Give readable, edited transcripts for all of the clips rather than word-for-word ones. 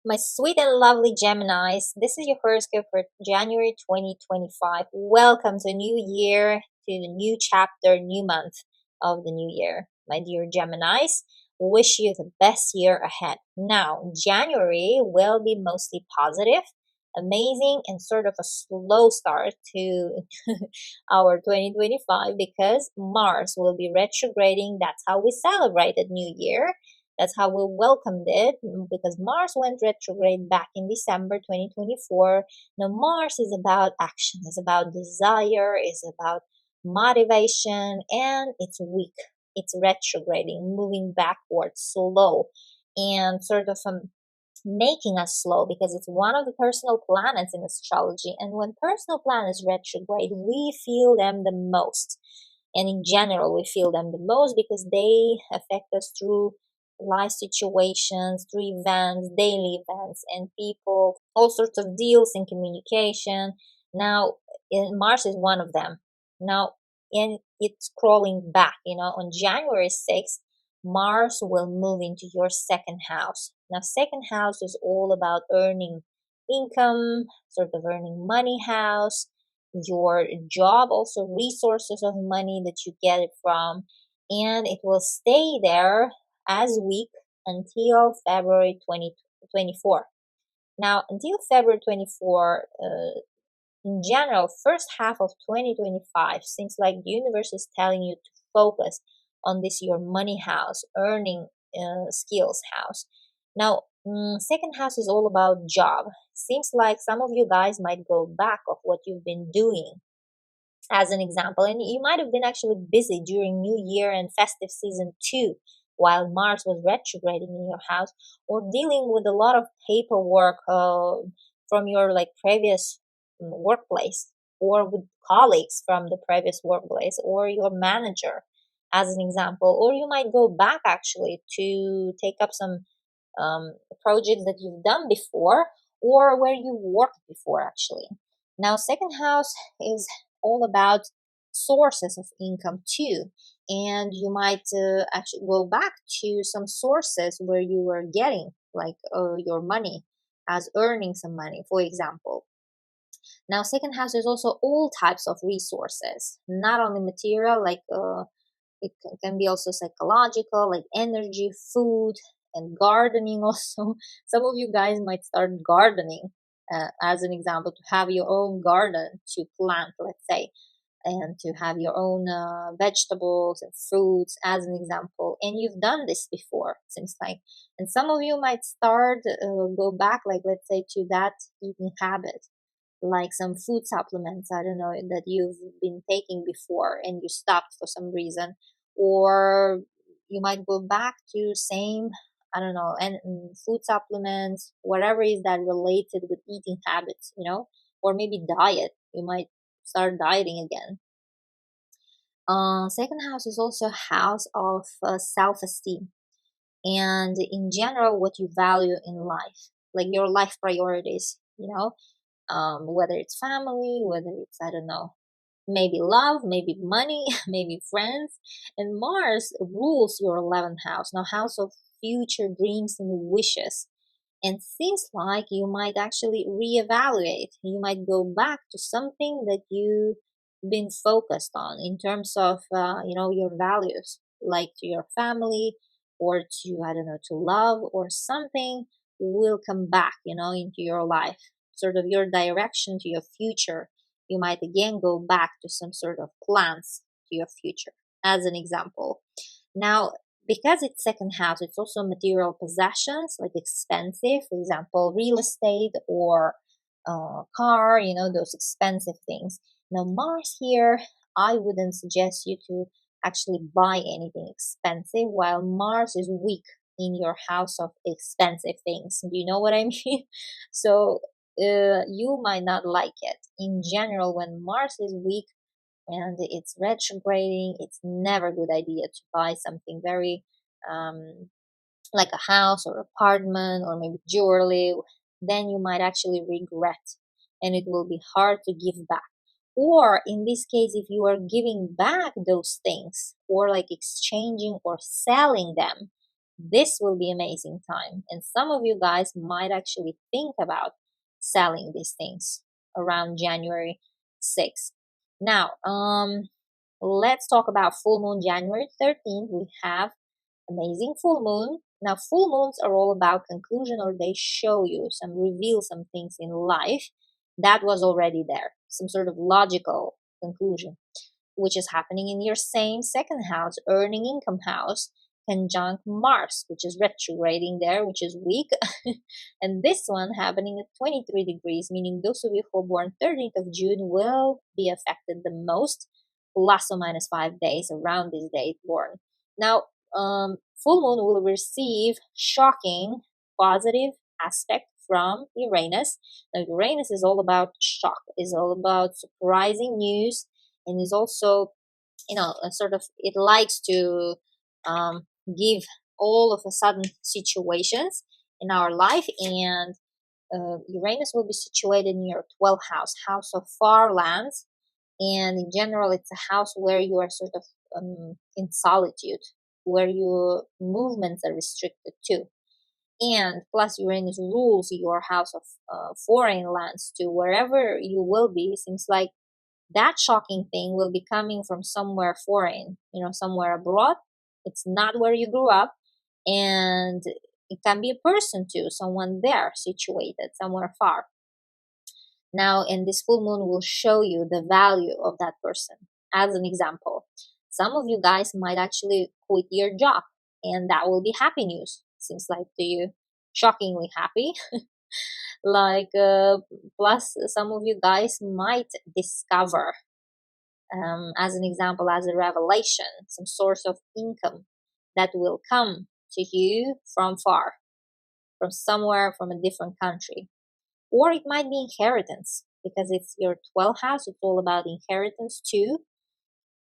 My sweet and lovely Geminis, this is your horoscope for January 2025. Welcome to a new year, to the new chapter, new month of the new year. My dear Geminis, wish you the best year ahead. Now, January will be mostly positive, amazing, and sort of a slow start to our 2025 because Mars will be retrograding. That's how we celebrated New Year. That's how we welcomed it because Mars went retrograde back in December 2024. Now, Mars is about action, it's about desire, it's about motivation, and it's weak. It's retrograding, moving backwards, slow, and sort of making us slow because it's one of the personal planets in astrology. And when personal planets retrograde, we feel them the most. And in general, we feel them the most because they affect us through life situations, through events, daily events, and people, all sorts of deals and communication. Now, Mars is one of them. Now, and it's crawling back, on January 6th, Mars will move into your second house. Now, second house is all about earning income, sort of earning money house, your job, also resources of money that you get it from, and it will stay there as weak until February 2024. Now, until February 24, in general, first half of 2025 seems like the universe is telling you to focus on this your money house, earning skills house. Now, second house is all about job. Seems like some of you guys might go back of what you've been doing as an example. And you might have been actually busy during New Year and festive season too, while Mars was retrograding in your house, or dealing with a lot of paperwork from your like previous workplace, or with colleagues from the previous workplace, or your manager, as an example. Or you might go back actually to take up some projects that you've done before or where you worked before actually. Now, second house is all about sources of income too, and you might actually go back to some sources where you were getting like your money, as earning some money, for example. Now, second house is also all types of resources, not only material, like it can be also psychological, like energy, food, and gardening also. Some of you guys might start gardening, as an example, to have your own garden to plant, let's say, and to have your own vegetables and fruits, as an example. And you've done this before, seems like. And some of you might start, go back, like, let's say, to that eating habit, like some food supplements, I don't know, that you've been taking before and you stopped for some reason. Or you might go back to same, I don't know, and food supplements, whatever is that related with eating habits, or maybe diet. You might start dieting again. Second house is also a house of self-esteem, and in general what you value in life, like your life priorities, whether it's family, whether it's, I don't know, maybe love, maybe money, maybe friends. And Mars rules your 11th house, now house of future dreams and wishes. And seems like you might actually reevaluate. You might go back to something that you've been focused on in terms of, your values, like to your family, or to, I don't know, to love, or something will come back, into your life, sort of your direction to your future. You might again go back to some sort of plans to your future, as an example. Now, because it's second house, it's also material possessions, like expensive, for example, real estate or car, those expensive things. Now, Mars here, I wouldn't suggest you to actually buy anything expensive while Mars is weak in your house of expensive things. Do you know what I mean? So you might not like it. In general, when Mars is weak and it's retrograding, it's never a good idea to buy something very like a house or apartment or maybe jewelry. Then you might actually regret, and it will be hard to give back. Or in this case, if you are giving back those things or like exchanging or selling them, This will be amazing time. And some of you guys might actually think about selling these things around January 6th. Now, let's talk about full moon January 13th. We have amazing full moon. Now, full moons are all about conclusion, or they show you reveal some things in life that was already there, some sort of logical conclusion, which is happening in your same second house, earning income house, conjunct Mars, which is retrograding there, which is weak. And this one happening at 23 degrees, meaning those of you who are born 13th of June will be affected the most, plus or minus 5 days around this date born. Now, full moon will receive shocking positive aspect from Uranus. Now, Uranus is all about shock, is all about surprising news, and is also, a sort of, it likes to give all of a sudden situations in our life. And Uranus will be situated in your 12th house, house of far lands. And in general, it's a house where you are sort of in solitude, where your movements are restricted too. And plus, Uranus rules your house of foreign lands too. Wherever you will be, seems like that shocking thing will be coming from somewhere foreign, somewhere abroad. It's not where you grew up. And it can be a person too, someone there situated somewhere far. Now, and this full moon will show you the value of that person. As an example, some of you guys might actually quit your job, and that will be happy news. Seems like to you, shockingly happy. Plus, some of you guys might discover, as an example, as a revelation, some source of income that will come to you from far, from somewhere, from a different country. Or it might be inheritance, because it's your 12th house. It's all about inheritance too.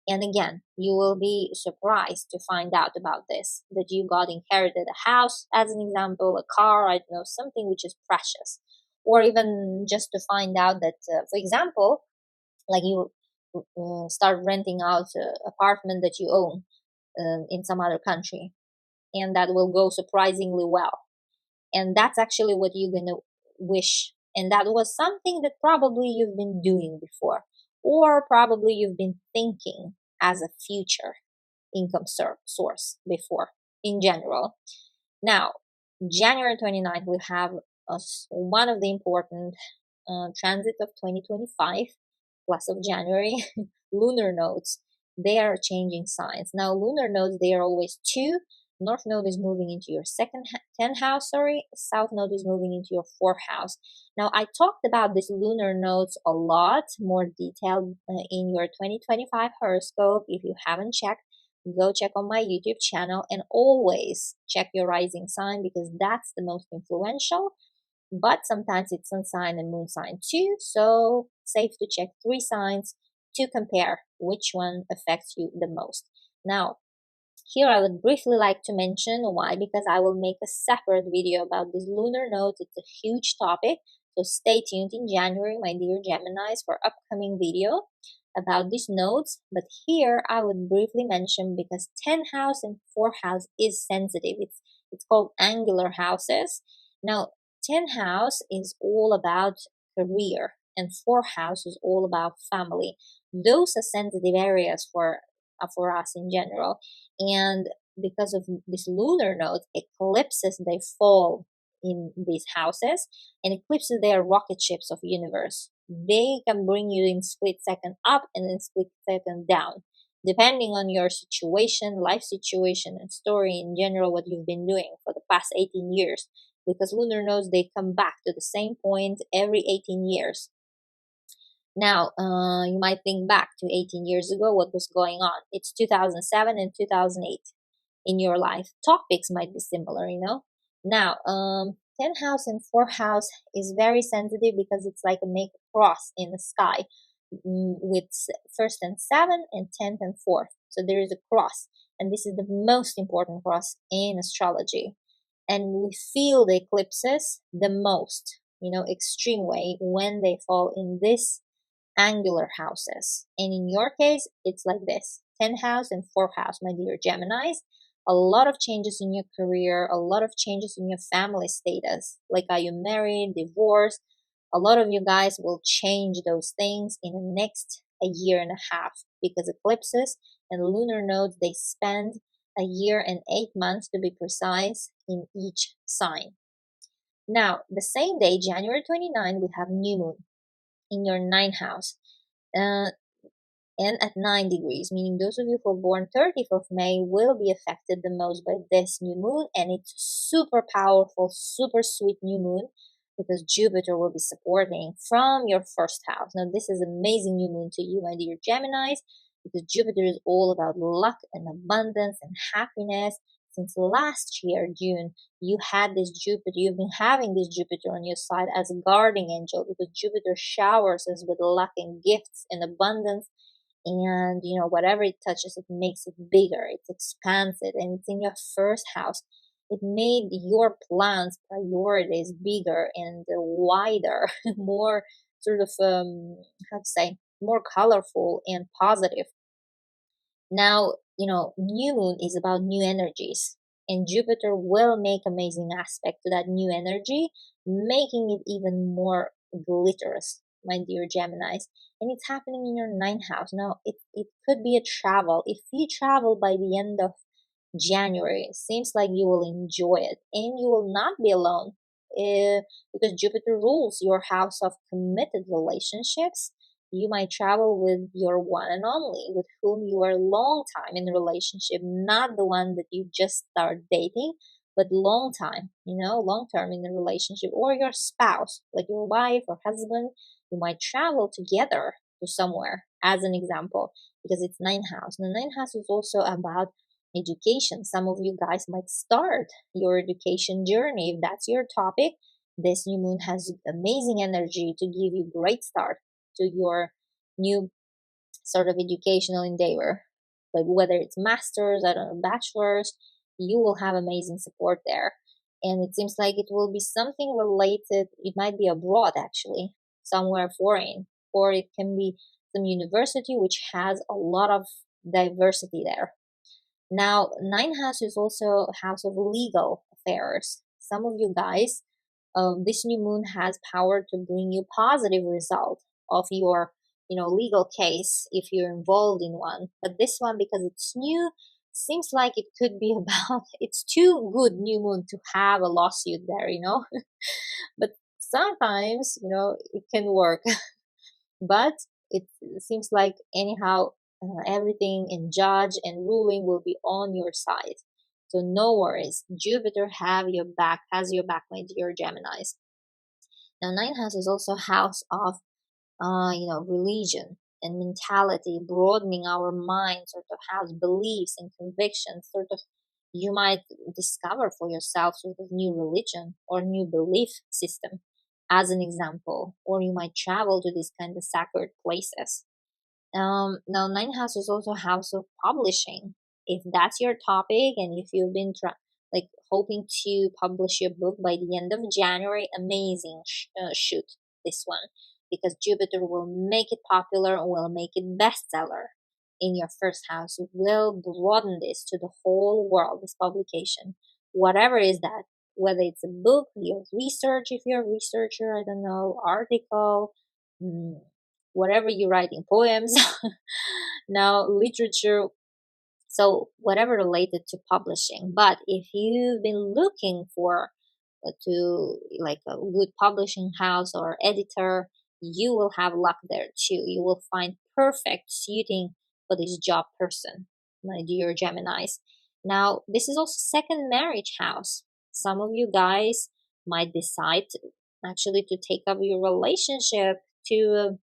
And again, you will be surprised to find out about this, that you got inherited a house, as an example, a car, I don't know, something which is precious. Or even just to find out that, for example, like you start renting out an apartment that you own in some other country, and that will go surprisingly well. And that's actually what you're going to wish. And that was something that probably you've been doing before, or probably you've been thinking as a future income source before in general. Now, January 29th, we have one of the important transit of 2025, plus of January, lunar nodes. They are changing signs. Now, lunar nodes, they are always two. North node is moving into your 10th house, South node is moving into your 4th house. Now, I talked about these lunar nodes a lot more detailed in your 2025 horoscope. If you haven't checked, go check on my YouTube channel, and always check your rising sign, because that's the most influential. But sometimes it's sun sign and moon sign too, so safe to check 3 signs to compare which one affects you the most. Now, here I would briefly like to mention why, because I will make a separate video about these lunar nodes. It's a huge topic, so stay tuned in January, my dear Geminis, for upcoming video about these nodes. But here I would briefly mention, because 10th house and 4th house is sensitive. It's called angular houses. Now, 10th house is all about career, and 4th house is all about family. Those are sensitive areas for us in general. And because of this lunar node, eclipses, they fall in these houses, and eclipses, they are rocket ships of universe. They can bring you in split second up and in split second down, depending on your situation, life situation, and story in general, what you've been doing for the past 18 years. Because lunar nodes, they come back to the same point every 18 years. Now, you might think back to 18 years ago, what was going on. It's 2007 and 2008 in your life. Topics might be similar, Now, 10th house and 4th house is very sensitive, because it's like a make a cross in the sky with 1st and 7th and 10th and 4th. So there is a cross, and this is the most important cross in astrology. And we feel the eclipses the most, extreme way, when they fall in this angular houses. And in your case, it's like this: 10th house and 4th house, my dear Geminis. a lot of changes in your career, a lot of changes in your family status. Like, are you married, divorced? A lot of you guys will change those things in the next a year and a half, because eclipses and lunar nodes, they spend a year and 8 months to be precise in each sign. Now, the same day, January 29, we have new moon in your ninth house. Uh, and at 9 degrees, meaning those of you who are born 30th of May will be affected the most by this new moon, and it's super powerful, super sweet new moon, because Jupiter will be supporting from your first house. Now, this is amazing new moon to you, my dear Geminis, because Jupiter is all about luck and abundance and happiness. Since last year, June, you've been having this Jupiter on your side as a guarding angel, because Jupiter showers us with luck and gifts and abundance, and whatever it touches, it makes it bigger, it expands it, and it's in your first house. It made your plans, priorities bigger and wider, more sort of how to say, more colorful and positive. Now, new moon is about new energies, and Jupiter will make amazing aspect to that new energy, making it even more glitterous, my dear Geminis. And it's happening in your ninth house. Now, it could be a travel. If you travel by the end of January, it seems like you will enjoy it, and you will not be alone, because Jupiter rules your house of committed relationships. You might travel with your one and only, with whom you are long time in a relationship, not the one that you just start dating, but long time, long term in a relationship, or your spouse, like your wife or husband. You might travel together to somewhere, as an example, because it's ninth house. The ninth house is also about education. Some of you guys might start your education journey. If that's your topic, this new moon has amazing energy to give you great start to your new sort of educational endeavor. Like, whether it's masters, I don't know, bachelors, you will have amazing support there. And it seems like it will be something related, it might be abroad actually, somewhere foreign, or it can be some university which has a lot of diversity there. Now, ninth house is also a house of legal affairs. Some of you guys, this new moon has power to bring you positive result of your, legal case if you're involved in one. But this one, because it's new, seems like it could be about. It's too good new moon to have a lawsuit there. But sometimes, it can work. But it seems like anyhow, everything in judge and ruling will be on your side, so no worries. Jupiter has your back, my dear Geminis. Now, ninth house is also house of religion and mentality, broadening our mind, sort of house beliefs and convictions, sort of. You might discover for yourself sort of new religion or new belief system, as an example, or you might travel to these kind of sacred places. Now, ninth house is also house of publishing. If that's your topic, and if you've been like hoping to publish your book by the end of January, amazing, shoot this one, because Jupiter will make it popular and will make it bestseller in your first house. It will broaden this to the whole world, this publication, whatever is that, whether it's a book, your research, if you're a researcher, I don't know, article, mm, whatever you're writing, poems, now literature, so whatever related to publishing. But if you've been looking for to like a good publishing house or editor, you will have luck there too. You will find perfect suiting for this job person, my dear Geminis. Now, this is also second marriage house. Some of you guys might decide actually to take up your relationship to a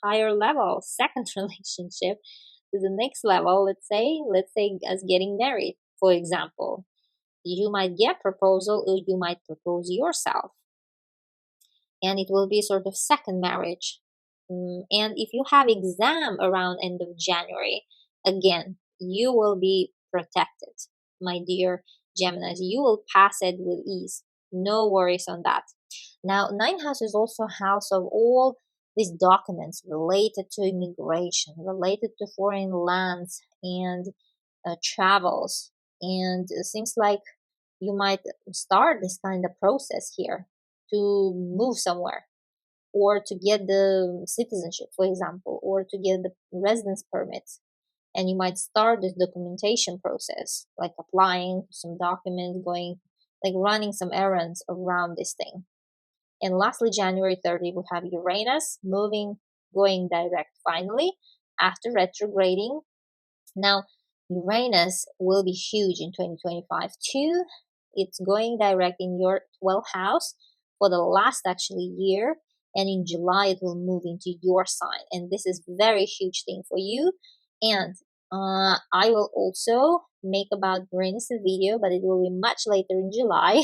higher level, second relationship to the next level. Let's say as getting married, for example. You might get proposal, or you might propose yourself, and it will be sort of second marriage. And if you have exam around end of January, again, you will be protected, my dear Geminis. You will pass it with ease. No worries on that. Now, ninth house is also house of all these documents related to immigration, related to foreign lands and travels And it seems like you might start this kind of process here to move somewhere, or to get the citizenship, for example, or to get the residence permit. And you might start this documentation process, like applying some documents, going, like running some errands around this thing. And lastly, January 30 will have Uranus moving, going direct finally after retrograding. Now, Uranus will be huge in 2025 too. It's going direct in your 12th house for the last actually year. And in July, it will move into your sign. And this is very huge thing for you. And I will also make about Uranus a video, but it will be much later in July.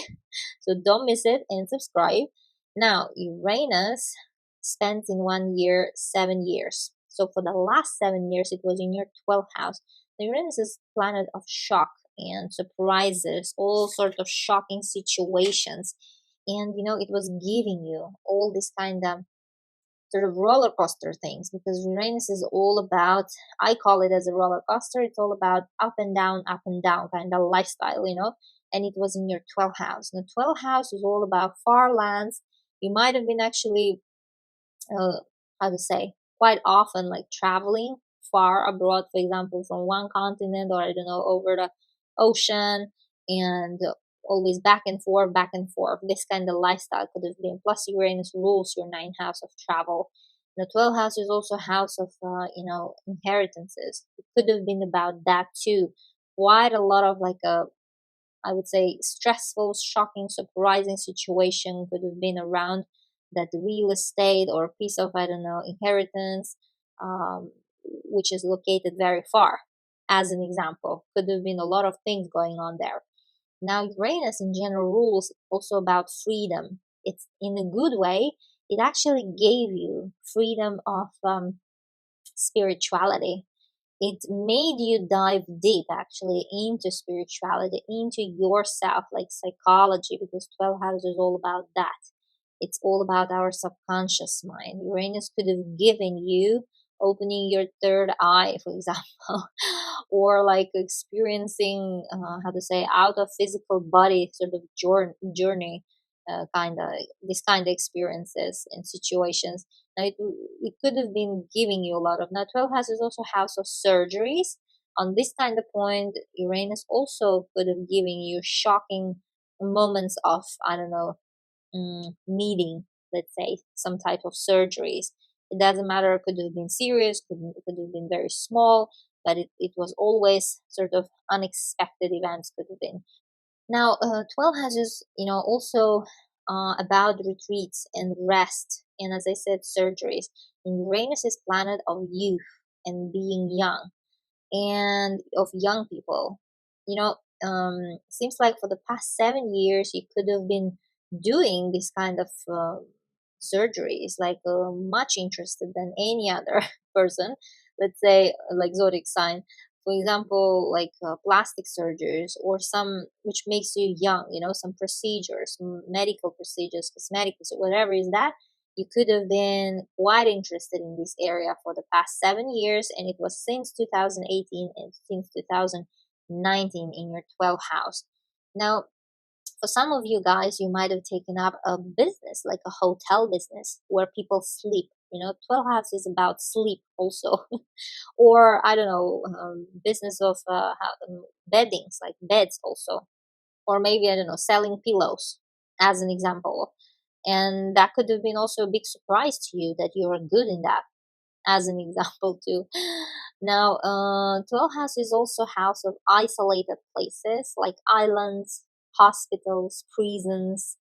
So don't miss it and subscribe. Now, Uranus spends in 1 year 7 years. So for the last 7 years, it was in your 12th house. The Uranus is planet of shock and surprises, all sorts of shocking situations. And it was giving you all this kind of sort of roller coaster things, because Uranus is all about, I call it as a roller coaster, it's all about up and down kind of lifestyle, and it was in your 12th house. And the 12th house is all about far lands. You might have been actually, how to say, quite often like traveling far abroad, for example, from one continent, or I don't know, over the ocean, and always back and forth. This kind of lifestyle could have been. Plus, Uranus rules your ninth house of travel. The 12th house is also a house of, inheritances. It could have been about that too. Quite a lot of like I would say, stressful, shocking, surprising situation could have been around that real estate or piece of, I don't know, inheritance, um, which is located very far. As an example, could have been a lot of things going on there. Now, Uranus in general rules also about freedom. It's in a good way. It actually gave you freedom of spirituality. It made you dive deep actually into spirituality, into yourself, like psychology, because 12 house is all about that. It's all about our subconscious mind. Uranus could have given you opening your third eye, for example, or like experiencing, how to say, out of physical body sort of journey, kind of this kind of experiences and situations. Now, it could have been giving you a lot of. Now, 12 house is also house of surgeries. On this kind of point, Uranus also could have given you shocking moments of, I don't know, needing, let's say, some type of surgeries. It doesn't matter, it could have been serious, could have been very small, but it was always sort of unexpected events could have been. Now, 12 houses, also about retreats and rest, and as I said, surgeries. And Uranus is planet of youth and being young, and of young people. Seems like for the past 7 years, you could have been doing this kind of surgeries, like much interested than any other person, let's say, like zodiac sign. For example, like plastic surgeries, or some which makes you young, some procedures, medical procedures, cosmetic procedures, whatever is that. You could have been quite interested in this area for the past 7 years, and it was since 2018 and since 2019 in your 12th house. Now, for some of you guys, you might have taken up a business, like a hotel business where people sleep. 12 house is about sleep also. Or, I don't know, business of beddings, like beds also. Or maybe, I don't know, selling pillows as an example. And that could have been also a big surprise to you that you are good in that, as an example too. Now, 12 house is also house of isolated places like islands, hospitals, prisons,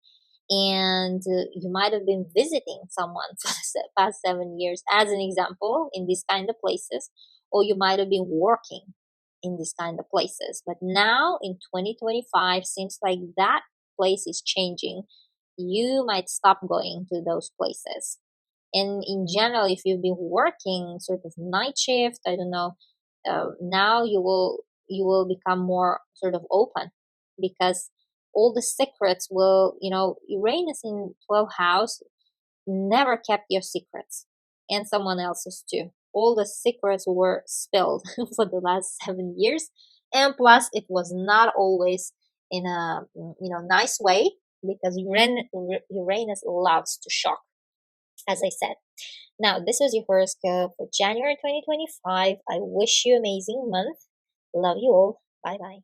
and you might have been visiting someone for the past 7 years, as an example, in these kind of places, or you might have been working in these kind of places. But now in 2025, seems like that place is changing. You might stop going to those places. And in general, if you've been working sort of night shift, I don't know, now you will become more sort of open, because all the secrets will, Uranus in 12th house never kept your secrets, and someone else's too. All the secrets were spilled for the last 7 years, And plus, it was not always in a nice way, because Uranus loves to shock, as I said. Now, this was your horoscope for January 2025. I wish you amazing month. Love you all. Bye bye.